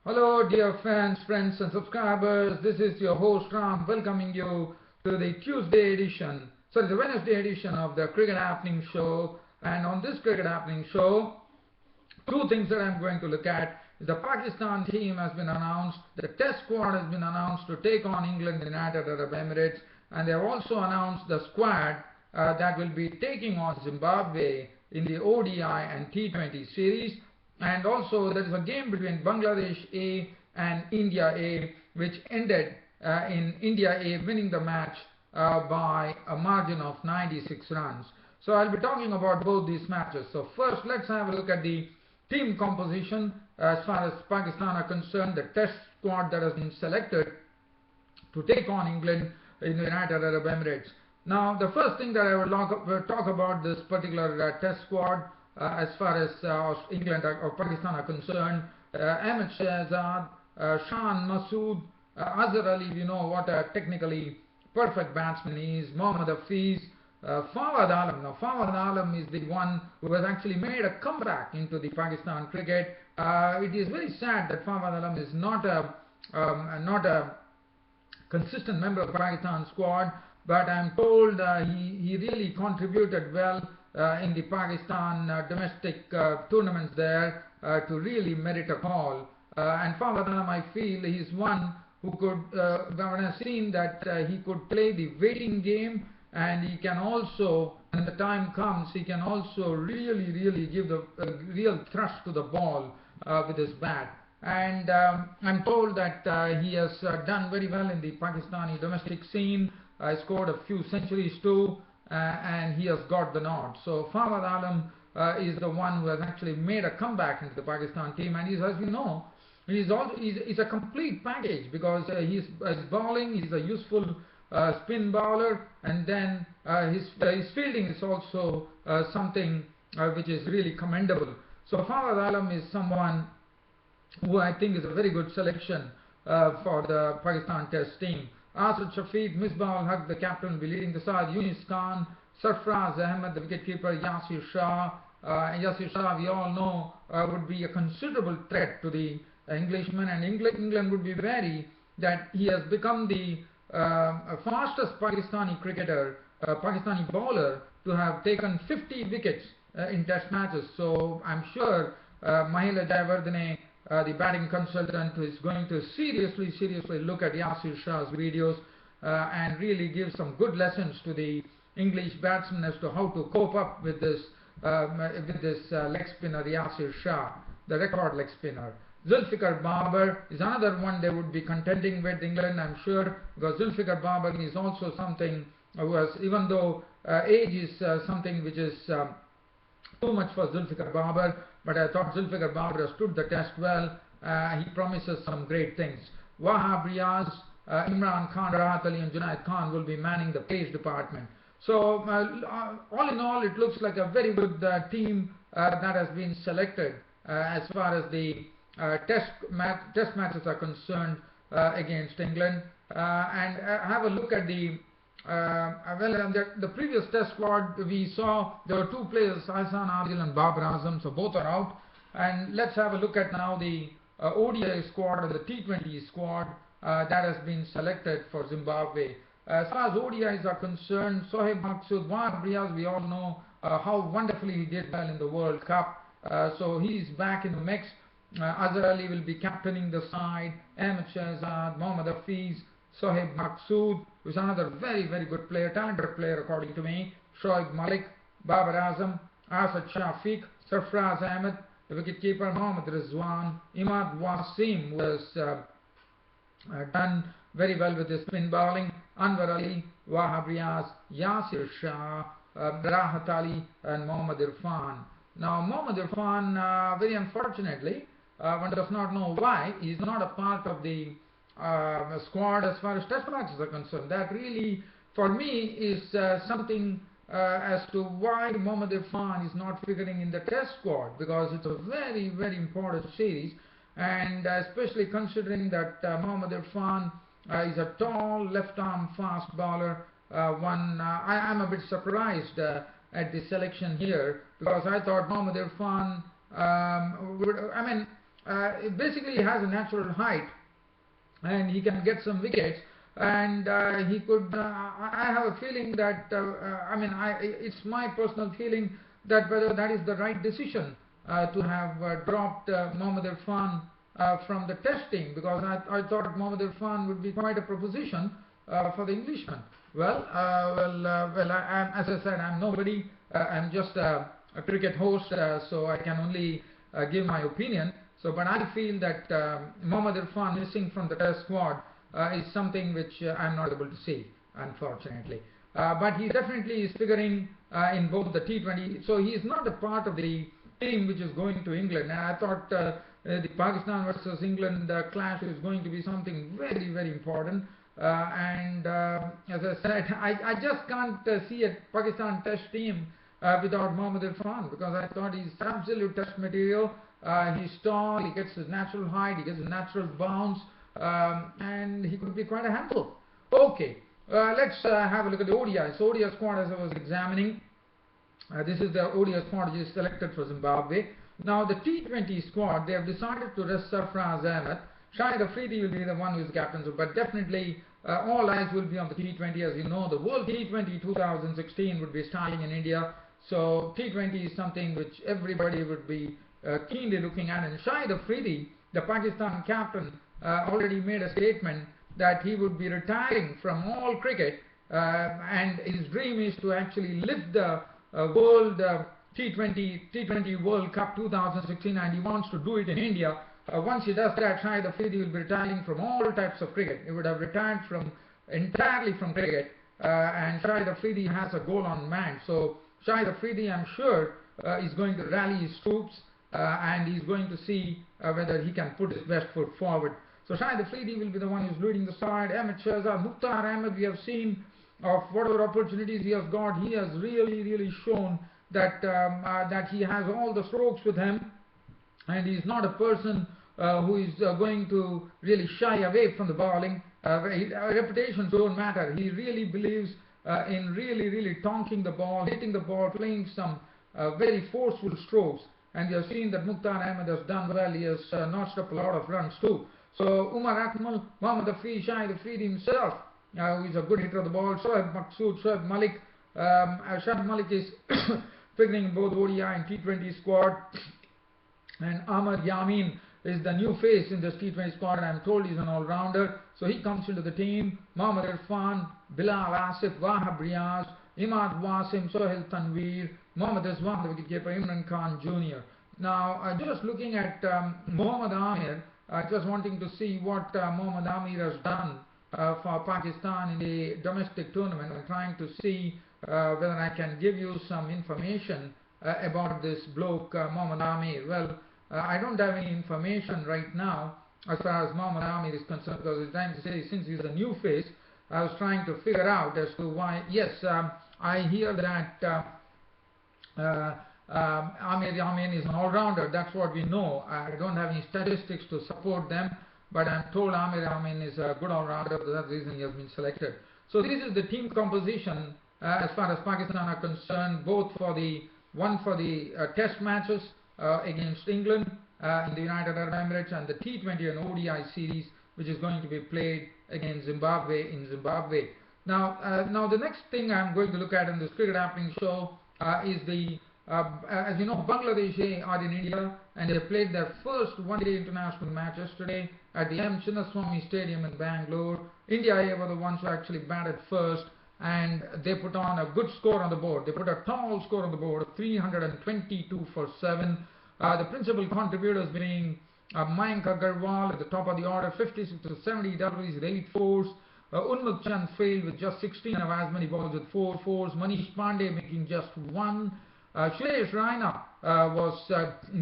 Hello dear fans, friends and subscribers. This is your host Ram welcoming you to the the Wednesday edition of the Cricket Happening Show. And on this Cricket Happening Show, two things that I'm going to look at is the Pakistan team has been announced, the test squad has been announced to take on England in the United Arab Emirates, and they have also announced the squad that will be taking on Zimbabwe in the ODI and T20 series. And also there is a game between Bangladesh A and India A, which ended in India A winning the match by a margin of 96 runs. So I'll be talking about both these matches. So first let's have a look at the team composition as far as Pakistan are concerned, the test squad that has been selected to take on England in the United Arab Emirates. Now the first thing that I would talk about this particular test squad as far as England or Pakistan are concerned, Ahmed Shahzad, Shan Masood, Azhar Ali, we know what a technically perfect batsman he is, Mohammad Hafiz, Fawad Alam. Now Fawad Alam is the one who has actually made a comeback into the Pakistan cricket. It is very sad that Fawad Alam is not a consistent member of the Pakistan squad, but I'm told he really contributed well in the Pakistan domestic tournaments there to really merit a call. And Fawad Alam, I feel, he's one who could, when I've seen that he could play the waiting game, and he can also, when the time comes, he can also really give the real thrust to the ball with his bat. And I'm told that he has done very well in the Pakistani domestic scene. Scored a few centuries too, and he has got the nod. So Fawad Alam is the one who has actually made a comeback into the Pakistan team, and he's, as we know, he's a complete package because he's bowling, he's a useful spin bowler, and then his fielding is also something which is really commendable. So Fawad Alam is someone who I think is a very good selection for the Pakistan Test team. Asad Shafiq, Misbah ul Haq, the captain, will be leading the side. Yunus Khan, Sarfraz Ahmed, the wicketkeeper, Yasir Shah. Yasir Shah, we all know, would be a considerable threat to the Englishman, and England would be wary that he has become the fastest Pakistani cricketer, Pakistani bowler to have taken 50 wickets in test matches. So I'm sure Mahela Jayawardene, the batting consultant, is going to seriously look at Yasir Shah's videos and really give some good lessons to the English batsmen as to how to cope up with this leg spinner Yasir Shah, the record leg spinner. Zulfikar Babar is another one they would be contending with England, I'm sure, because Zulfikar Babar is also something who has, even though age is something which is too much for Zulfikar Babar, but I thought Zulfikar Babar has stood the test well. He promises some great things. Wahab Riaz, Imran Khan, Rahat Ali and Junaid Khan will be manning the pace department. So all in all, it looks like a very good team that has been selected as far as the test matches are concerned against England. And have a look at the the previous test squad. We saw there were two players, Ahsan Adil and Babar Azam, so both are out. And let's have a look at now the ODI squad or the T20 squad that has been selected for Zimbabwe. As far as ODIs are concerned, Sohaib Maksud, Wahab Riaz, we all know how wonderfully he did well in the World Cup. So he's back in the mix. Azhar Ali will be captaining the side. Ahmed Shahzad, Mohammad Hafiz, Sohaib Maksud, who is another very good player, talented player according to me. Shoaib Malik, Babar Azam, Asad Shafiq, Sarfraz Ahmed, the wicketkeeper, Mohammad Rizwan, Imad Wasim, who has done very well with his spin bowling, Anwar Ali, Wahab Riaz, Yasir Shah, Rahat Ali and Mohammad Irfan. Now Mohammad Irfan, very unfortunately, one does not know why, he is not a part of the squad as far as test matches are concerned. That really, for me, is something as to why Mohammad Irfan is not figuring in the test squad, because it's a very important series, and especially considering that Mohammad Irfan is a tall left-arm fast bowler. I am a bit surprised at the selection here, because I thought Mohammad Irfan basically he has a natural height and he can get some wickets, and he could I have a feeling that it's my personal feeling that whether that is the right decision to have dropped Mohammad Irfan from the test team, because I thought Mohammad Irfan would be quite a proposition for the Englishman. As I said, I'm nobody. I'm just a cricket host, so I can only give my opinion. So, but I feel that Mohammad Irfan missing from the test squad is something which I'm not able to see, unfortunately. But he definitely is figuring in both the T20. So he is not a part of the team which is going to England. And I thought the Pakistan versus England clash is going to be something very, very important. As I said, I just can't see a Pakistan test team without Mohammad Irfan, because I thought he's absolute test material. He's tall, he gets his natural height, he gets his natural bounce, and he could be quite a handful. Okay, let's have a look at the ODI. So ODI squad, as I was examining, this is the ODI squad which is selected for Zimbabwe. Now the T20 squad, they have decided to rest Sarfraz Ahmed. Shahid Afridi will be the one who is captain, but definitely all eyes will be on the T20. As you know, the World T20 2016 would be starting in India. So T20 is something which everybody would be keenly looking at. And Shahid Afridi, the Pakistan captain, already made a statement that he would be retiring from all cricket, and his dream is to actually lift the World T20 World Cup 2016, and he wants to do it in India. Once he does that, Shahid Afridi will be retiring from all types of cricket. He would have retired entirely from cricket, and Shahid Afridi has a goal on man. So Shahid Afridi, I'm sure, is going to rally his troops, and he's going to see whether he can put his best foot forward. So Shahid Afridi will be the one who's leading the side. Ahmed Shahzad, Mukhtar Ahmed, we have seen of whatever opportunities he has got, he has really shown that that he has all the strokes with him, and he's not a person who is going to really shy away from the bowling. Reputations don't matter. He really believes in really tonking the ball, hitting the ball, playing some very forceful strokes. And we have seen that Mukhtar Ahmed has done well. He has notched up a lot of runs too. So Umar Akmal, Mohammad Hafiz, Shahid Afridi himself, who is a good hitter of the ball, Shoaib Maqsood, Shoaib Malik. Shoaib Malik is figuring both ODI and T20 squad. And Ahmad Yamin is the new face in this T20 squad, and I'm told he's an all-rounder. So he comes into the team. Mohammad Irfan, Bilal Asif, Wahab Riaz, Imad Wasim, Sohail Tanveer, Mohammad Rizwan, the wicketkeeper, Imran Khan Jr. Now, just looking at Mohammad Amir, just wanting to see what Mohammad Amir has done for Pakistan in the domestic tournament. I'm trying to see whether I can give you some information about this bloke, Mohammad Amir. Well, I don't have any information right now as far as Mohammad Amir is concerned, because it's time to say, since he's a new face, I was trying to figure out as to why. Yes, I hear that Amir Yamin is an all-rounder. That's what we know. I don't have any statistics to support them, but I'm told Amir Yamin is a good all-rounder. For that reason, he has been selected. So this is the team composition as far as Pakistan are concerned, both for the test matches against England in the United Arab Emirates, and the T20 and ODI series, which is going to be played against Zimbabwe in Zimbabwe. Now the next thing I'm going to look at in this cricket happening show is the as you know, Bangladesh are in India, and they played their first one-day international match yesterday at the M. Chinnaswamy Stadium in Bangalore. India were the ones who actually batted first, and they put on a good score on the board. They put a tall score on the board of 322 for 7. The principal contributors being Mayank Agarwal at the top of the order, 56 to 70 doubles with 8 fours. Unmuk Chand failed with just 16 of as many balls with 4 fours. Manish Pandey making just 1. Suresh Raina was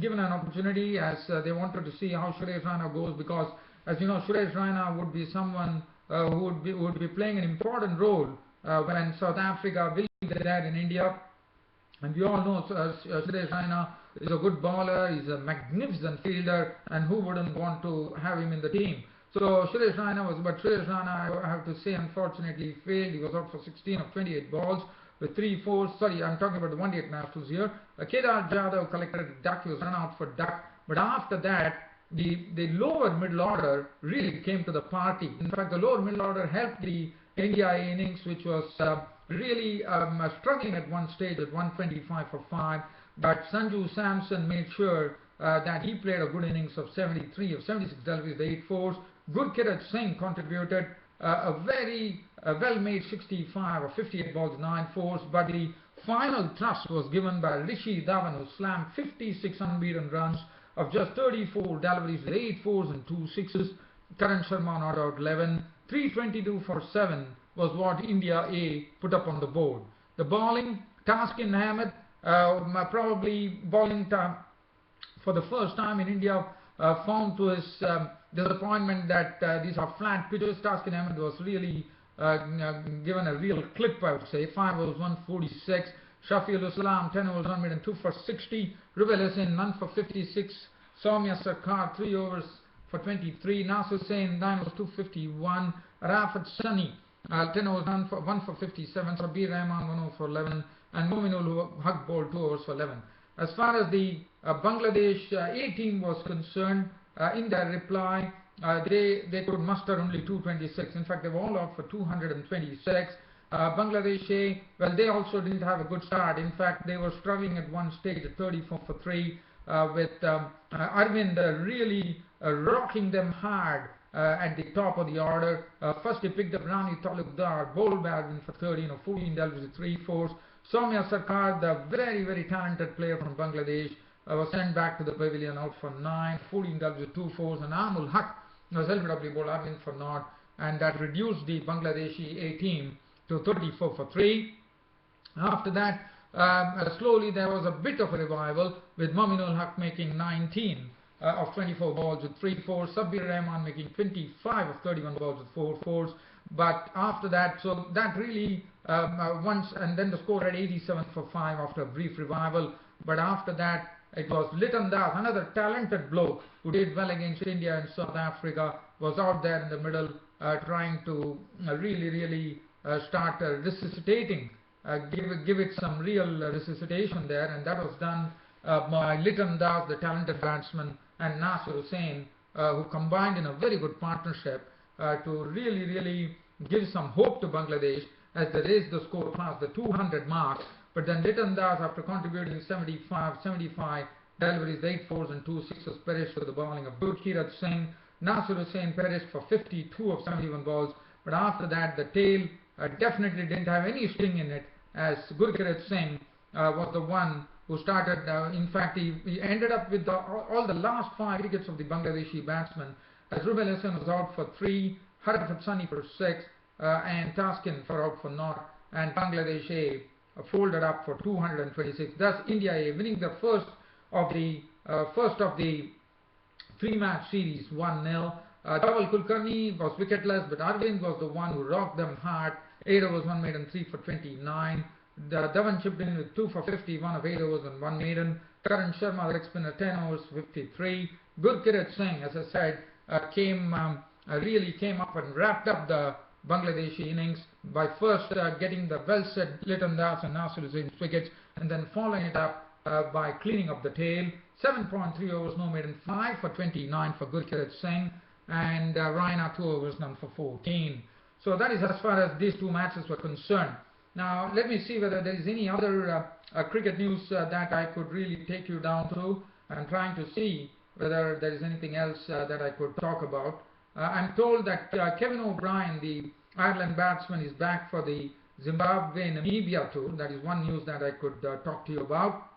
given an opportunity, as they wanted to see how Suresh Raina goes, because as you know, Suresh Raina would be someone who would be playing an important role when South Africa will be there in India. And we all know Suresh Raina is a good bowler, he's a magnificent fielder, and who wouldn't want to have him in the team? So Suresh Raina but Suresh Raina, I have to say, unfortunately failed. He was out for 16 of 28 balls with 3 fours. Sorry, I'm talking about the one-day internationals here. Kedar Jadhav collected a duck. He was run out for duck. But after that, the lower middle order really came to the party. In fact, the lower middle order helped the India innings, which was really struggling at one stage at 125 for 5. But Sanju Samson made sure that he played a good innings of 73 of 76 deliveries, the 8 fours. Gurkirat Singh contributed a very well-made 65 or 58 balls, 9 fours. But the final thrust was given by Rishi Dhawan, who slammed 56 unbeaten runs of just 34 deliveries, 8 fours and 2 sixes. Karan Sharma not out 11. 322 for 7 was what India A put up on the board. The bowling, Taskin Ahmed probably bowling for the first time in India found to his disappointment that these are flat pitches. Taskin Ahmed was really given a real clip, I would say. 5 overs 146. Shafiul Islam 10 overs 1 made and 2 for 60. Rubel Hussain none for 56. Soumya Sarkar 3 overs for 23. Nasir Hussain 9 overs 251. Rafat Sunny 10 overs 1 for 57. Sabir Rahman 1 over for 11. And Mominul Haq bowled 2 overs for 11. As far as the Bangladesh A team was concerned, in their reply, they could muster only 226. In fact, they were all out for 226. Bangladesh A, well, they also didn't have a good start. In fact, they were struggling at one stage at 34 for 3 with Arvind really rocking them hard at the top of the order. First he picked up Rani Talukdar, bowled by Arvind for 13 or 14 deliveries with 3 fours. Soumya Sarkar, the very talented player from Bangladesh, was sent back to the pavilion out for 9, 14 deliveries with 2 fours, and Amul Haq was LBW bowled Arvind for naught, and that reduced the Bangladeshi A team to 34 for 3. After that, slowly there was a bit of a revival with Mominul Haq making 19 of 24 balls with 3 fours, Sabir Rahman making 25 of 31 balls with 4 fours. But after that, so that really and then the score at 87 for 5 after a brief revival. But after that, it was Liton Das, another talented bloke who did well against India and South Africa, was out there in the middle trying to really start resuscitating, give it some real resuscitation there, and that was done by Liton Das, the talented batsman, and Nasir Hussain, who combined in a very good partnership to really give some hope to Bangladesh as they raised the score past the 200 mark. But then Liton Das, after contributing 75 deliveries, 8 fours and 2 sixes, perished with the bowling of Gurkirat Singh. Nasir Hussain perished for 52 of 71 balls. But after that, the tail definitely didn't have any sting in it, as Gurkirat Singh was the one who started. In fact, he ended up with all the last 5 wickets of the Bangladeshi batsmen, as Rubel Hussain was out for 3, Harafat Sunny for 6, and Taskin for out for naught, and Bangladesh A folded up for 226. Thus, India A winning the first of the 3-match series 1-0. Dawal Kulkarni was wicketless, but Arvind was the one who rocked them hard. 8 overs, 1 maiden, 3 for 29. Dhawan chipped in with 2 for 51 of 8 overs and 1 maiden. Karan Sharma, the leg spinner, 10 overs, 53. Gurkirat Singh, as I said, really came up and wrapped up the Bangladeshi innings by first getting the well-set Liton Das and Nasir Hussain's wickets, and then following it up by cleaning up the tail. 7.3 overs, no maiden, 5 for 29 for Gurkirat Singh, and Raina 2 overs, none for 14. So that is as far as these 2 matches were concerned. Now let me see whether there is any other cricket news that I could really take you down to. I'm trying to see whether there is anything else that I could talk about. I'm told that Kevin O'Brien, the Ireland batsman, is back for the Zimbabwe-Namibia tour. That is one news that I could talk to you about,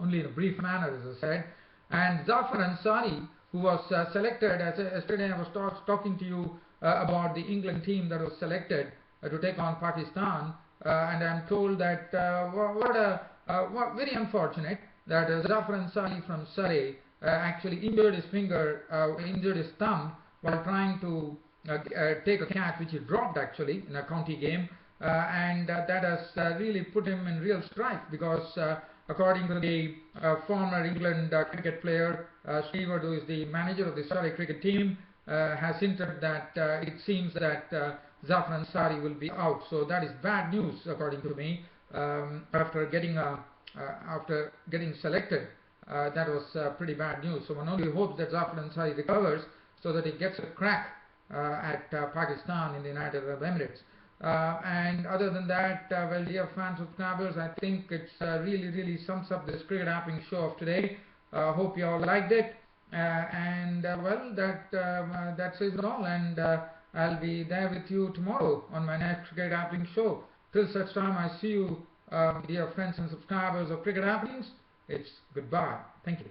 only in a brief manner, as I said. And Zafar Ansari, who was selected, as yesterday I was talking to you about the England team that was selected to take on Pakistan, and I'm told that what very unfortunate that Zafar Ansari from Surrey actually injured his thumb while trying to take a catch which he dropped actually in a county game, and that has really put him in real strife, because according to the former England cricket player Stewart, who is the manager of the Surrey cricket team, has hinted that it seems that Zafar Ansari will be out. So that is bad news according to me, after getting selected that was pretty bad news. So one only hopes that Zafar Ansari recovers so that he gets a crack at Pakistan in the United Arab Emirates. And other than that, well, dear fans, subscribers, I think it's really sums up this cricket happening show of today. Hope you all liked it. Well, that says it all. And I'll be there with you tomorrow on my next cricket happening show. Till such time, I see you, dear friends and subscribers of Cricket Happenings. It's goodbye. Thank you.